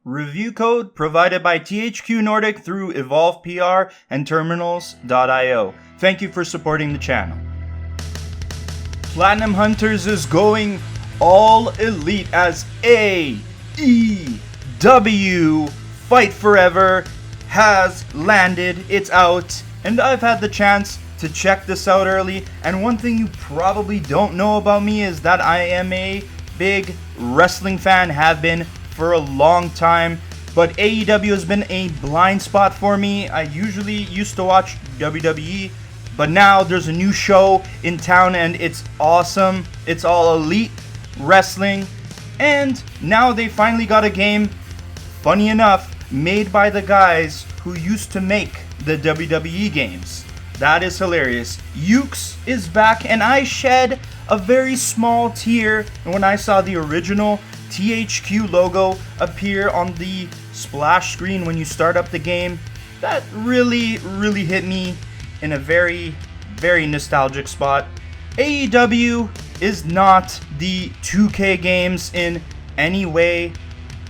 Review code provided by THQ Nordic through Evolve PR and Terminals.io. Thank you for supporting the channel. Platinum Hunters is going all elite as AEW Fight Forever has landed. It's out, and I've had the chance to check this out early. And one thing you probably don't know about me is that I am a big wrestling fan, have been for a long time, but AEW has been a blind spot for me. I usually used to watch WWE, but now there's a new show in town and it's awesome. It's all elite wrestling, and now they finally got a game, funny enough, made by the guys who used to make the WWE games. That is hilarious. Yuke's is back, and I shed a very small tear when I saw the original THQ logo appear on the splash screen when you start up the game. That really hit me in a very nostalgic spot. AEW is not the 2K games in any way.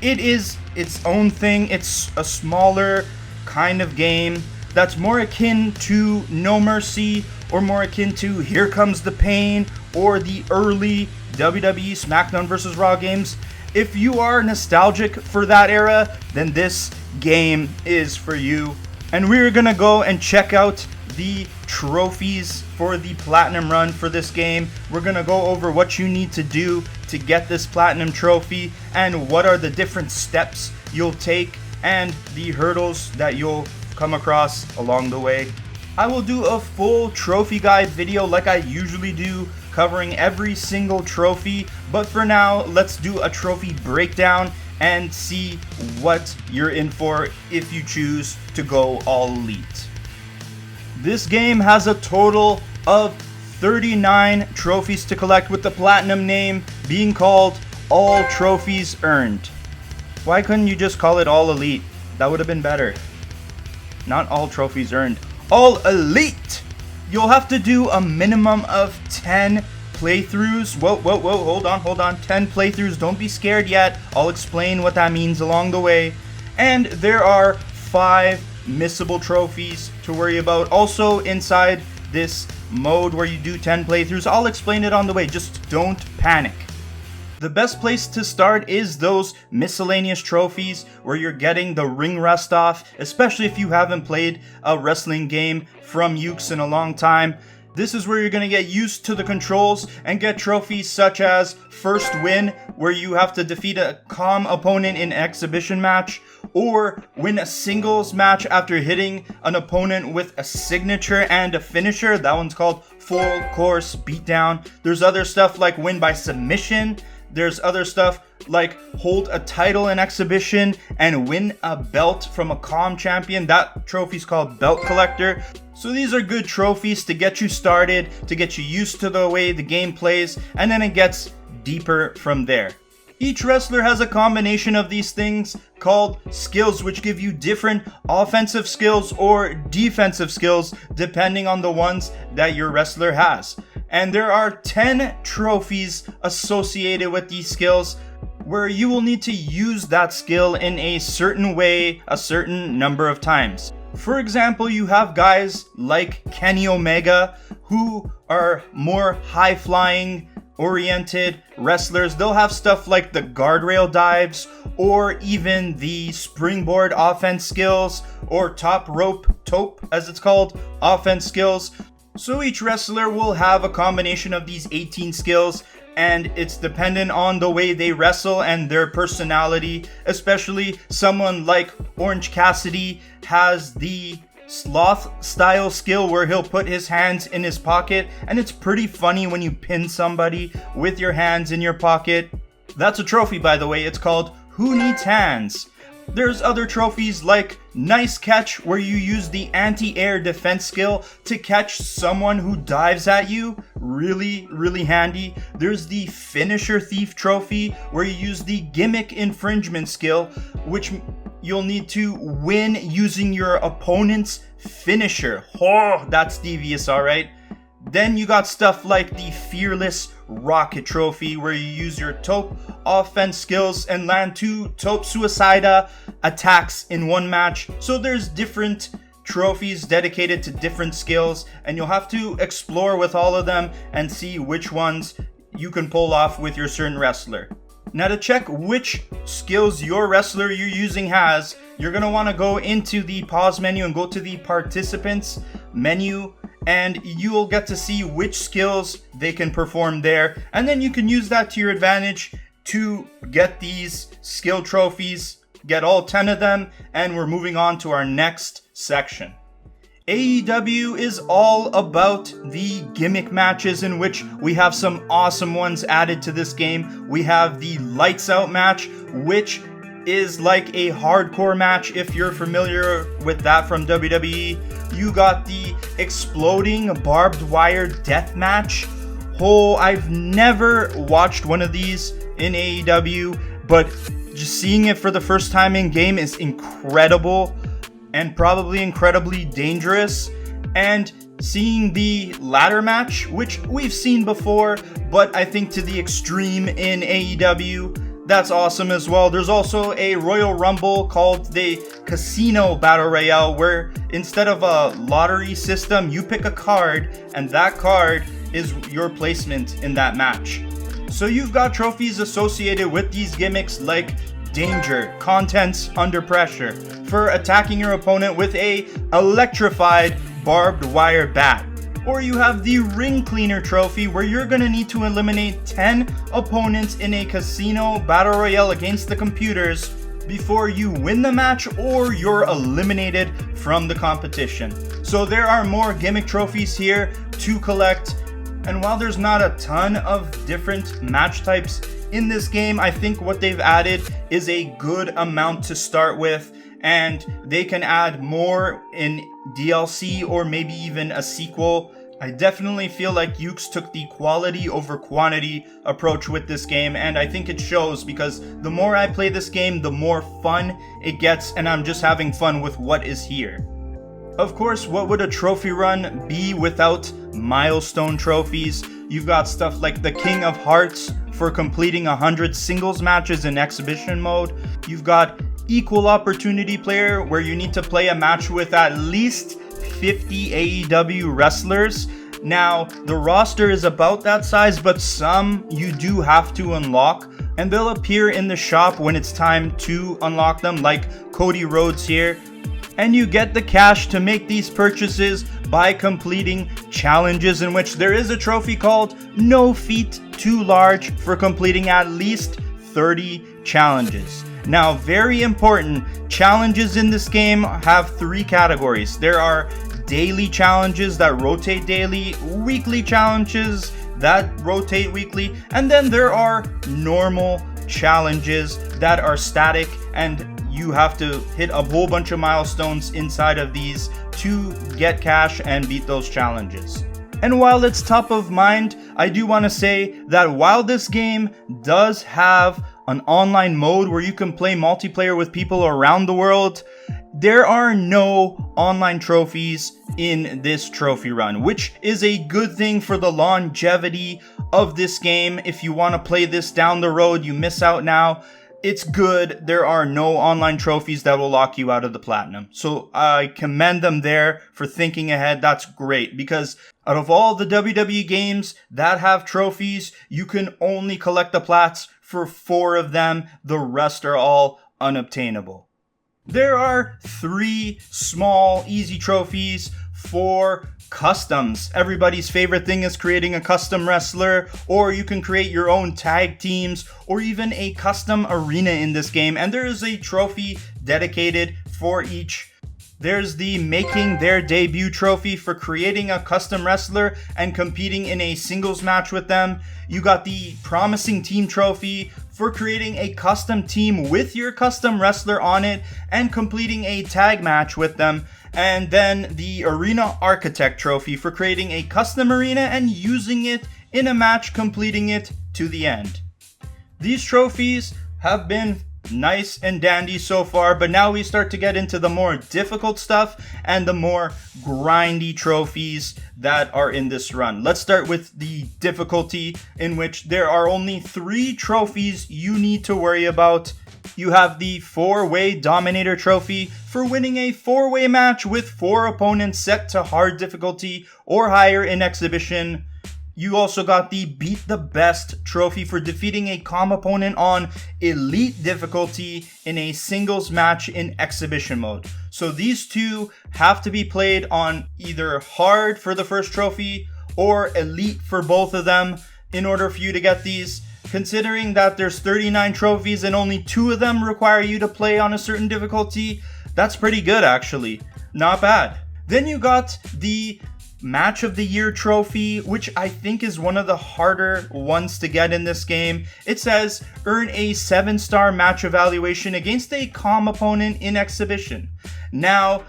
It is its own thing. It's a smaller kind of game that's more akin to No Mercy, or more akin to Here Comes the Pain, or the early WWE Smackdown vs. Raw games. If you are nostalgic for that era, then this game is for you. And we're gonna go and check out the trophies for the platinum run for this game. We're gonna go over what you need to do to get this platinum trophy, and what are the different steps you'll take, and the hurdles that you'll come across along the way. I will do a full trophy guide video like I usually do, covering every single trophy, but for now, let's do a trophy breakdown and see what you're in for if you choose to go all elite. This game has a total of 39 trophies to collect, with the platinum name being called All Trophies Earned. Why couldn't you just call it All Elite? That would have been better. Not All Trophies Earned. All Elite! You'll have to do a minimum of 10 playthroughs. Whoa, hold on. 10 playthroughs, don't be scared yet. I'll explain what that means along the way. And there are 5 missable trophies to worry about. Also inside this mode where you do 10 playthroughs, I'll explain it on the way, just don't panic. The best place to start is those miscellaneous trophies where you're getting the ring rust off, especially if you haven't played a wrestling game from Yuke's in a long time. This is where you're going to get used to the controls and get trophies such as First Win, where you have to defeat a calm opponent in an exhibition match, or win a singles match after hitting an opponent with a signature and a finisher. That one's called Full Course Beatdown. There's other stuff like win by submission. There's other stuff like hold a title in exhibition and win a belt from a calm champion. That trophy's called Belt Collector. So these are good trophies to get you started, to get you used to the way the game plays, and then it gets deeper from there. Each wrestler has a combination of these things called skills, which give you different offensive skills or defensive skills depending on the ones that your wrestler has. And there are 10 trophies associated with these skills, where you will need to use that skill in a certain way a certain number of times. For example, you have guys like Kenny Omega, who are more high-flying oriented wrestlers. They'll have stuff like the guardrail dives, or even the springboard offense skills, or top rope tope as it's called, offense skills. So each wrestler will have a combination of these 18 skills, and it's dependent on the way they wrestle and their personality. Especially someone like Orange Cassidy has the sloth style skill where he'll put his hands in his pocket, and it's pretty funny when you pin somebody with your hands in your pocket. That's a trophy, by the way. It's called Who Needs Hands? There's other trophies like Nice Catch, where you use the anti-air defense skill to catch someone who dives at you. Really handy. There's the Finisher Thief trophy, where you use the Gimmick infringement skill, which you'll need to win using your opponent's finisher. Oh, that's devious, alright? Then you got stuff like the Fearless Rocket Trophy, where you use your Tope offense skills and land 2 Tope Suicida attacks in one match. So there's different trophies dedicated to different skills, and you'll have to explore with all of them and see which ones you can pull off with your certain wrestler. Now, to check which skills your wrestler you're using has, you're going to want to go into the pause menu and go to the participants menu, and you'll get to see which skills they can perform there. And then you can use that to your advantage to get these skill trophies, get all 10 of them, and we're moving on to our next section. AEW is all about the gimmick matches, in which we have some awesome ones added to this game. We have the Lights Out match, which is like a hardcore match if you're familiar with that from WWE. You got the Exploding Barbed Wire death match. Oh, I've never watched one of these in AEW, but just seeing it for the first time in game is incredible and probably incredibly dangerous. And seeing the ladder match, which we've seen before, but I think to the extreme in AEW, that's awesome as well. There's also a Royal Rumble called the Casino Battle Royale, where instead of a lottery system, you pick a card, and that card is your placement in that match. So you've got trophies associated with these gimmicks like Danger, Contents Under Pressure, for attacking your opponent with a electrified barbed wire bat. Or you have the Ring Cleaner trophy, where you're going to need to eliminate 10 opponents in a casino battle royale against the computers before you win the match or you're eliminated from the competition. So there are more gimmick trophies here to collect, and while there's not a ton of different match types in this game, I think what they've added is a good amount to start with, and they can add more in DLC or maybe even a sequel. I definitely feel like Yuke's took the quality over quantity approach with this game, and I think it shows, because the more I play this game, the more fun it gets, and I'm just having fun with what is here. Of course, what would a trophy run be without Milestone Trophies? You've got stuff like the King of Hearts for completing 100 singles matches in exhibition mode. You've got Equal Opportunity Player, where you need to play a match with at least 50 AEW wrestlers. Now, the roster is about that size, but some you do have to unlock, and they'll appear in the shop when it's time to unlock them, like Cody Rhodes here. And you get the cash to make these purchases by completing challenges, in which there is a trophy called No Feet Too Large for completing at least 30 challenges. Now, very important, challenges in this game have 3 categories. There are daily challenges that rotate daily, weekly challenges that rotate weekly, and then there are normal challenges that are static, and you have to hit a whole bunch of milestones inside of these to get cash and beat those challenges. And while it's top of mind, I do want to say that while this game does have an online mode where you can play multiplayer with people around the world, there are no online trophies in this trophy run, which is a good thing for the longevity of this game. If you want to play this down the road, you miss out now. It's good. There are no online trophies that will lock you out of the platinum. So I commend them there for thinking ahead. That's great, because out of all the WWE games that have trophies, you can only collect the plats for 4 of them. The rest are all unobtainable. There are 3 small, easy trophies for customs. Everybody's favorite thing is creating a custom wrestler, or you can create your own tag teams, or even a custom arena in this game, and there is a trophy dedicated for each. There's the Making Their Debut trophy for creating a custom wrestler and competing in a singles match with them. You got the Promising Team trophy for creating a custom team with your custom wrestler on it and completing a tag match with them. And then the Arena Architect trophy for creating a custom arena and using it in a match, completing it to the end. These trophies have been nice and dandy so far, but now we start to get into the more difficult stuff and the more grindy trophies that are in this run. Let's start with the difficulty, in which there are only 3 trophies you need to worry about. You have the 4-way Dominator Trophy for winning a 4-way match with 4 opponents set to hard difficulty or higher in exhibition. You also got the Beat the Best Trophy for defeating a calm opponent on Elite difficulty in a singles match in exhibition mode. So these two have to be played on either hard for the first trophy or Elite for both of them in order for you to get these. Considering that there's 39 trophies and only 2 of them require you to play on a certain difficulty, that's pretty good actually. Not bad. Then you got the Match of the Year trophy, which I think is one of the harder ones to get in this game. It says, earn a 7-star match evaluation against a calm opponent in exhibition. Now,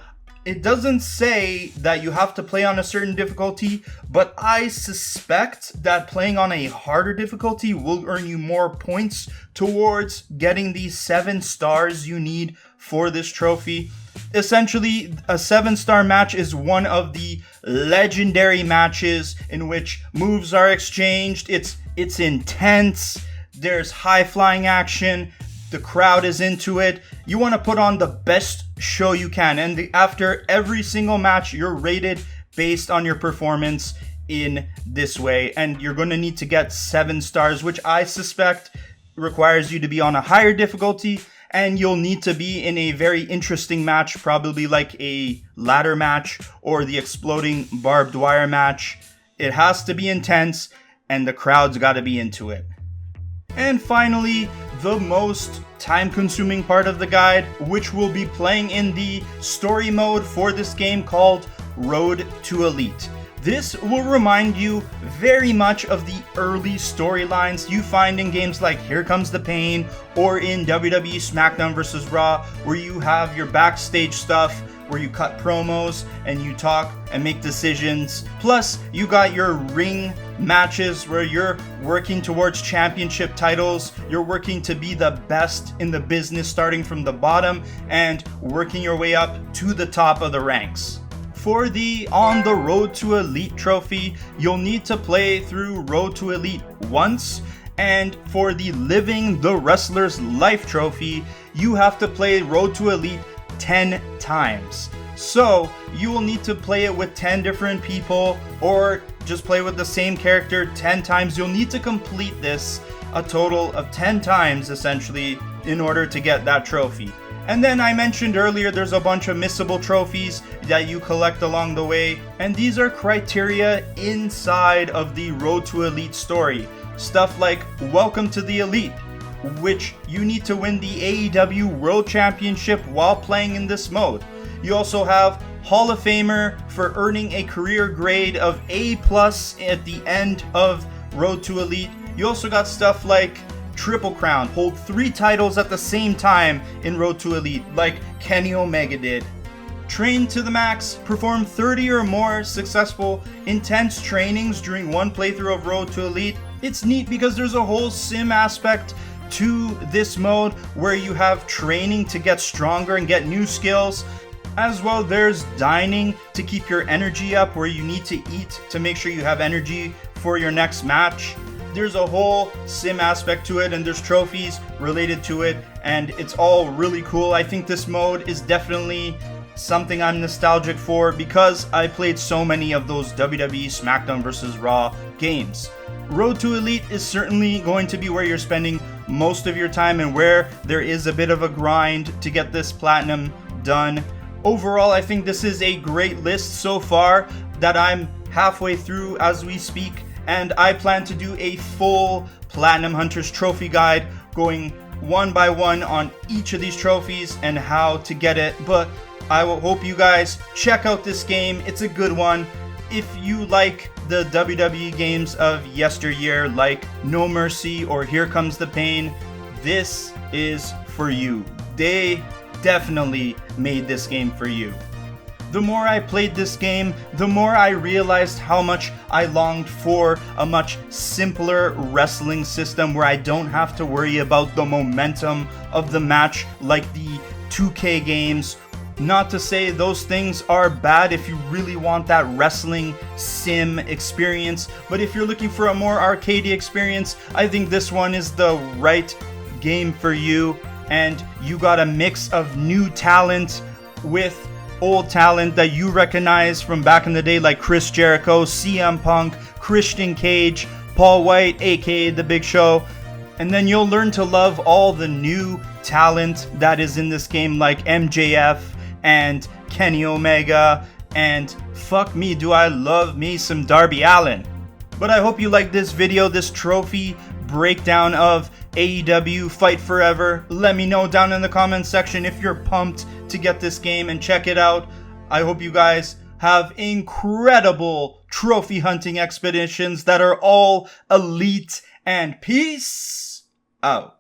it doesn't say that you have to play on a certain difficulty, but I suspect that playing on a harder difficulty will earn you more points towards getting the 7 stars you need for this trophy. Essentially, a 7-star match is one of the legendary matches in which moves are exchanged. It's intense. There's high-flying action. The crowd is into it. You want to put on the best show you can. And after every single match, you're rated based on your performance in this way. And you're going to need to get 7 stars, which I suspect requires you to be on a higher difficulty. And you'll need to be in a very interesting match, probably like a ladder match or the Exploding Barbed Wire match. It has to be intense, and the crowd's got to be into it. And finally, the most time-consuming part of the guide, which will be playing in the story mode for this game called Road to Elite. This will remind you very much of the early storylines you find in games like Here Comes the Pain or in WWE Smackdown vs. Raw, where you have your backstage stuff, where you cut promos and you talk and make decisions. Plus, you got your ring matches where you're working towards championship titles. You're working to be the best in the business, starting from the bottom and working your way up to the top of the ranks. For the On the Road to Elite trophy, you'll need to play through Road to Elite once, and for the Living the Wrestler's Life trophy, you have to play Road to Elite 10 times. So you will need to play it with 10 different people, or just play with the same character 10 times. You'll need to complete this a total of 10 times essentially in order to get that trophy. And then I mentioned earlier there's a bunch of missable trophies that you collect along the way, and these are criteria inside of the Road to Elite story. Stuff like Welcome to the Elite, which you need to win the AEW World Championship while playing in this mode. You also have Hall of Famer for earning a career grade of A+ at the end of Road to Elite. You also got stuff like Triple Crown, hold 3 titles at the same time in Road to Elite, like Kenny Omega did. Train to the max, perform 30 or more successful, intense trainings during one playthrough of Road to Elite. It's neat because there's a whole sim aspect to this mode where you have training to get stronger and get new skills. As well, there's dining to keep your energy up, where you need to eat to make sure you have energy for your next match. There's a whole sim aspect to it, and there's trophies related to it, and it's all really cool. I think this mode is definitely something I'm nostalgic for because I played so many of those WWE Smackdown vs. Raw games. Road to Elite is certainly going to be where you're spending most of your time and where there is a bit of a grind to get this platinum done. Overall, I think this is a great list so far that I'm halfway through as we speak, and I plan to do a full Platinum Hunters trophy guide going one by one on each of these trophies and how to get it. But I will hope you guys check out this game. It's a good one. If you like the WWE games of yesteryear like No Mercy or Here Comes the Pain, this is for you. They definitely made this game for you. the more I played this game, the more I realized how much I longed for a much simpler wrestling system where I don't have to worry about the momentum of the match like the 2K games. Not to say those things are bad if you really want that wrestling sim experience, but if you're looking for a more arcadey experience, I think this one is the right game for you. And you got a mix of new talent with old talent that you recognize from back in the day, like Chris Jericho, CM Punk, Christian Cage, Paul White, aka The Big Show. And then you'll learn to love all the new talent that is in this game, like MJF and Kenny Omega, and fuck me, do I love me some Darby Allin. But I hope you like this video, this trophy breakdown of AEW Fight Forever. Let me know down in the comments section if you're pumped to get this game and check it out. I hope you guys have incredible trophy hunting expeditions that are all elite, and peace out.